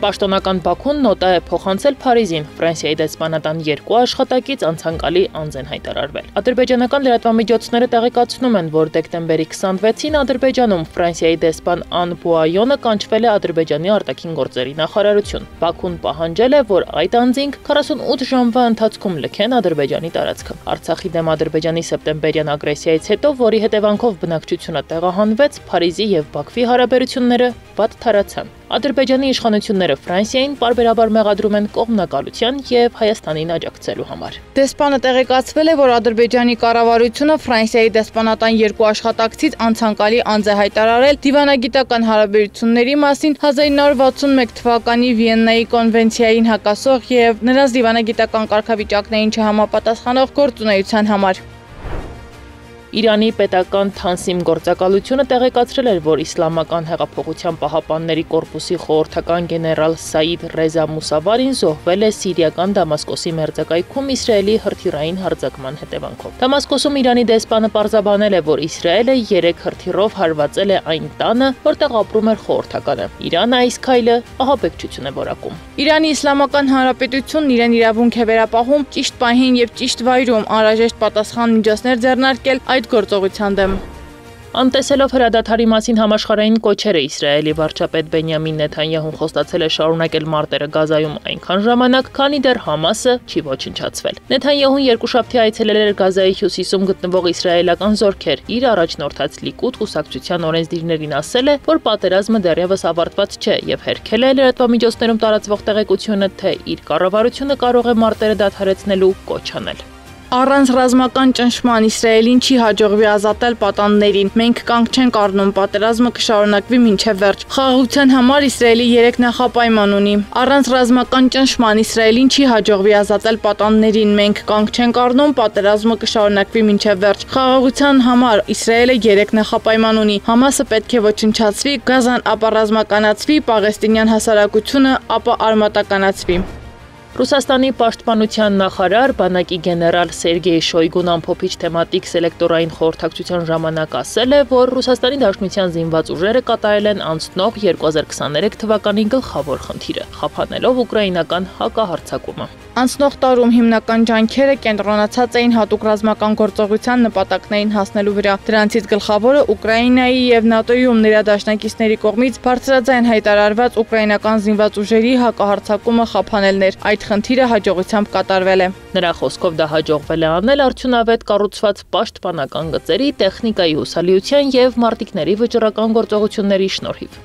Պաշտոնական Բաքուն նոտա է փոխանցել Փարիզին, Ֆրանսիայի դեսպանատան 2 աշխատակից անցանկալի անձ են հայտարարվել։ Ադրբեջանական լրատվամիջոցները տեղեկացնում են, որ դեկտեմբերի 26-ին Ադրբեջանում Ֆրանսիայի դեսպան Ան Բուայոնը կանչվել է Ադրբեջանի արտաքին գործերի նախարարություն։ Բաքուն պահանջել է, որ այդ անձին 48 ժամվա ընթացքում լքեն Ադրբեջանի տարածքը։ Արցախի դեմ Ադրբեջանի սեպտեմբերյան ագրեսիայից հետո, որի հետևանքով բնակչությունը տեղահանվեց, Փարիզի եւ Բաքվի հարաբերությունները վատ թարացան։ Ադրբեջանի իշխանությունները Ֆրանսիային պարբերաբար մեղադրում են կողմնակալության եւ Հայաստանին աջակցելու համար։ Դեսպանը տեղեկացվել է, որ Ադրբեջանի կառավարությունը Ֆրանսիայի դեսպանատան 2 աշխատակցից անցանկալի անձ է հայտարարել դիվանագիտական հարաբերությունների մասին 1961 թվականի Վիեննայի կոնվենցիային հակասող եւ նրանց դիվանագիտական կարգավիճակներին չհամապատասխանող գործունեության համար։ Իրանի պետական Թանսիմ գործակալությունը տեղեկացրել էր, որ Իսլամական հեղափոխության պահապանների կորպուսի խորհրդական գեներալ Սաիդ Ռեզա Մուսավարին զոհվել է սիրիական Դամասկոսի մերձակայքում Իսրայելի հրթիռային հարձակման հետևանքով։ Դամասկոսում Իրանի դեսպանը պարզաբանել է, որ Իսրայելը 3 հրթիռով հարվածել է այն տանը, որտեղ ապրում էր խորհրդականը։ Իրանը այս քայլը ահաբեկչություն է որակում։ Իրանի Իսլամական Հանրապետությունն իրեն իրավունք է վերապահում ճիշտ պահին եւ ճիշտ վայրում անհրաժեշտ պատասխան միջոցներ ձեռնարկել այդ գործողության դեմ։ Անտեսելով հրադադարի մասին համաշխարհային կոչերը Իսրայելի վարչապետ Բենյամին Նեթանյահուն խոստացել է շարունակել մարտերը Գազայում այնքան ժամանակ, քանի դեռ Համասը չի ոչնչացվել։ Նեթանյահուն երկուշաբթի այցելել էր Գազայի հյուսիսում գտնվող իսրայելական զորքեր։ Իր առաջնորդած Լիկուդ կուսակցության օրենսդիրներին ասել է, որ պատերազմը դեռևս ավարտված չէ եւ հերքել է լրատվամիջոցներում տարածվող տեղեկությունը, թե իր կառավարությունը կարող է մարտերը դադարեցնելու կոչ անել։ Առանց ռազմական ճնշման Իսրայելին չի հաջողվի ազատել պատաններին։ Մենք կանգ չենք առնում, պատերազմը կշարունակվի մինչև վերջ։ Խաղաղության համար Իսրայելի 3 նախապայման ունի։ Առանց ռազմական ճնշման Իսրայելին չի հաջողվի ազատել պատաններին։ Մենք կանգ չենք առնում, պատերազմը կշարունակվի մինչև վերջ։ Խաղաղության համար Իսրայելը 3 նախապայման ունի։ Համասը պետք է ոչնչացվի, Գազան ապա ռազմականացվի, Պաղեստինյան հասարակությունը ապա արմատականացվի։ Ռուսաստանի պաշտպանության նախարար բանակի գեներալ Սերգեյ Շոյգուն ամփոփիչ թեմատիկ սելեկտորային խորհրդակցության ժամանակ ասել է, որ Ռուսաստանի Դաշնության զինված ուժերը կատարել են անցնող 2023 թվականի գլխավոր խնդիրը՝ խափանելով ուկրաինական հակահարձակումը։ Անցնող տարում հիմնական ջանքերը կենտրոնացած էին հատուկ ռազմական գործողության նպատակներին հասնելու վրա։ Դրանցից գլխավորը Ուկրաինայի եւ ՆԱՏՕ-ում նրա դաշնակիցների կողմից բարձրաձայն հայտարարված ուկրաինական զինված ուժերի հակահարձակումը խափանելն էր։ Այդ խնդիրը հաջողությամբ կատարվել է։ Նրա խոսքով դա հաջողվել է անել արդյունավետ կառուցված պաշտպանական գծերի, տեխնիկայի հուսալիության եւ մարտիկների վճռական գործողությունների շնորհիվ։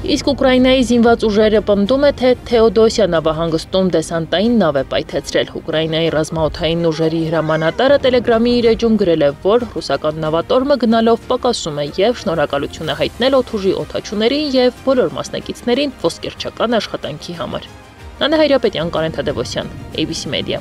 Իսկ Ուկրաինայի զինված ուժերը պնդում է, թե Թեոդոսիա նավահանգստում դեսանտային նավ է պայթեցրել։ Ուկրաինայի ռազմաօդային ուժերի հրամանատարը Տելեգրամի իր էջում գրել է, որ ռուսական նավատորմը գնալով պակասում է եւ շնորհակալություն է հայտնել օդուժի օդաչուներին եւ բոլոր մասնակիցներին ոսկերչական աշխատանքի համար։ Նանե Հայրապետյան, Կարեն Թադևոսյան, ABC Media։